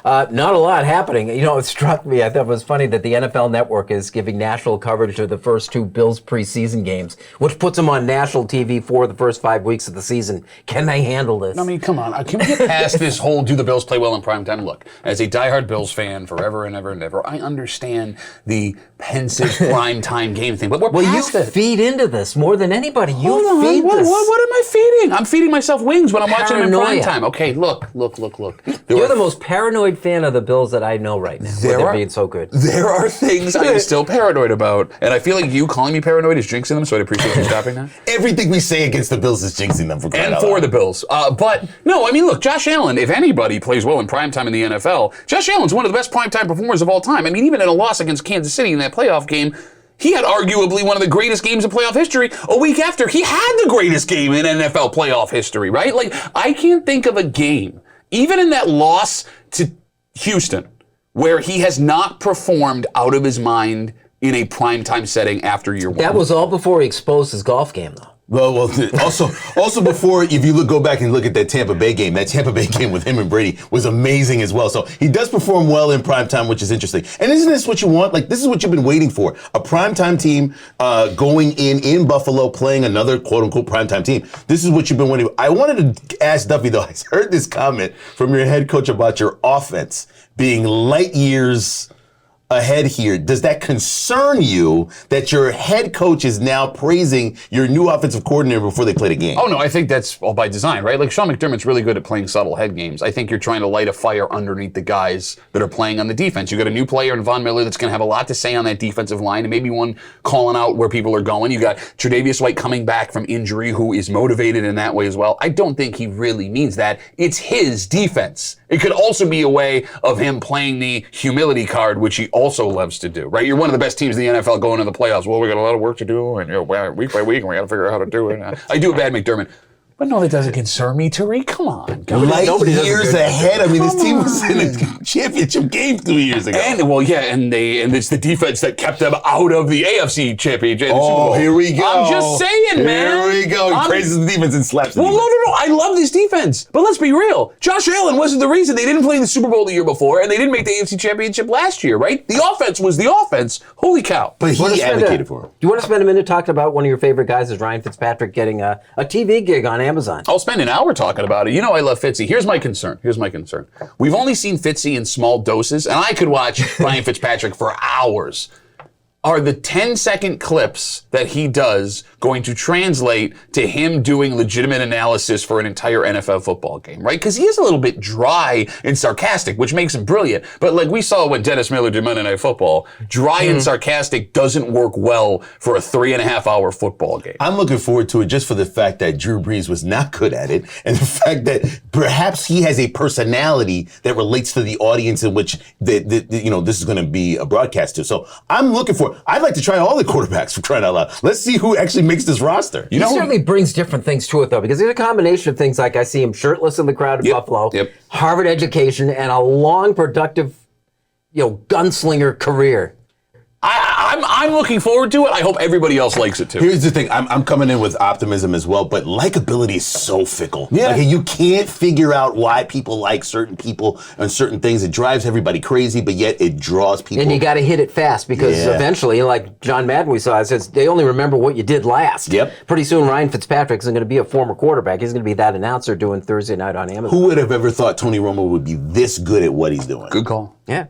Not a lot happening. You know, it struck me, I thought it was funny that the NFL Network is giving national coverage of the first two Bills preseason games, which puts them on national TV for the first 5 weeks of the season. Can they handle this? I mean, come on. Can we get past this whole do the Bills play well in primetime? Look, as a diehard Bills fan forever and ever and ever, I understand the pensive primetime game thing, but we're past you it. feed into this more than anybody. Hold You on. feed What this. am I feeding? I'm feeding myself wings when I'm watching them in Paranoia. primetime. Okay, look. You're the most paranoid fan of the Bills that I know right now, with them being so good. There are things I'm still paranoid about, and I feel like you calling me paranoid is jinxing them, so I'd appreciate you stopping that. Everything we say against the Bills is jinxing them for crying And out for loud. the Bills. But, no, I mean, look, Josh Allen, if anybody plays well in primetime in the NFL, Josh Allen's one of the best primetime performers of all time. I mean, even in a loss against Kansas City in that playoff game, he had arguably one of the greatest games in playoff history a week after he had the greatest game in NFL playoff history, right? Like, I can't think of a game, even in that loss to Houston, where he has not performed out of his mind in a primetime setting after year one. That was all before he exposed his golf game, though. Well, also before, if you go back and look at that Tampa Bay game with him and Brady was amazing as well. So he does perform well in primetime, which is interesting. And isn't this what you want? Like, this is what you've been waiting for. A primetime team going in Buffalo, playing another quote-unquote primetime team. This is what you've been waiting for. I wanted to ask Duffy, though. I heard this comment from your head coach about your offense being light years ahead here. Does that concern you that your head coach is now praising your new offensive coordinator before they play the game? Oh, no, I think that's all by design, right? Like, Sean McDermott's really good at playing subtle head games. I think you're trying to light a fire underneath the guys that are playing on the defense. You got a new player in Von Miller that's going to have a lot to say on that defensive line, and maybe one calling out where people are going. You got Tre'Davious White coming back from injury, who is motivated in that way as well. I don't think he really means that. It's his defense. It could also be a way of him playing the humility card, which he also loves to do, right? You're one of the best teams in the NFL going to the playoffs. Well, we got a lot of work to do, and week by week, and we got to figure out how to do it. I do a bad McDermott. But no, that doesn't concern me, Tariq. Come on. Light years ahead. I mean, this team was in a championship game 2 years ago. And it's the defense that kept them out of the AFC championship. Oh, here we go. I'm just saying, man. Here we go. He praises the defense and slaps the defense. No. I love this defense. But let's be real. Josh Allen wasn't the reason they didn't play in the Super Bowl the year before, and they didn't make the AFC championship last year, right? The offense was the offense. Holy cow. But he advocated for him. Do you want to spend a minute talking about one of your favorite guys is Ryan Fitzpatrick getting a TV gig on Amazon? I'll spend an hour talking about it. You know I love Fitzy. Here's my concern. We've only seen Fitzy in small doses, and I could watch Ryan Fitzpatrick for hours. Are the 10-second clips that he does going to translate to him doing legitimate analysis for an entire NFL football game, right? Because he is a little bit dry and sarcastic, which makes him brilliant. But like we saw when Dennis Miller did Monday Night Football, dry and sarcastic doesn't work well for a 3.5-hour football game. I'm looking forward to it just for the fact that Drew Brees was not good at it, and the fact that perhaps he has a personality that relates to the audience in which this is going to be a broadcast to. So I'm looking for it. I'd like to try all the quarterbacks, for crying out loud. Let's see who actually makes this roster. He certainly brings different things to it, though, because there's a combination of things like I see him shirtless in the crowd in Buffalo, Harvard education, and a long, productive, gunslinger career. I'm looking forward to it. I hope everybody else likes it too. Here's the thing. I'm coming in with optimism as well, but likability is so fickle. Yeah. Like, you can't figure out why people like certain people and certain things. It drives everybody crazy, but yet it draws people. And you got to hit it fast because eventually, like John Madden we saw, it says they only remember what you did last. Yep. Pretty soon, Ryan Fitzpatrick isn't going to be a former quarterback. He's going to be that announcer doing Thursday night on Amazon. Who would have ever thought Tony Romo would be this good at what he's doing? Good call. Yeah.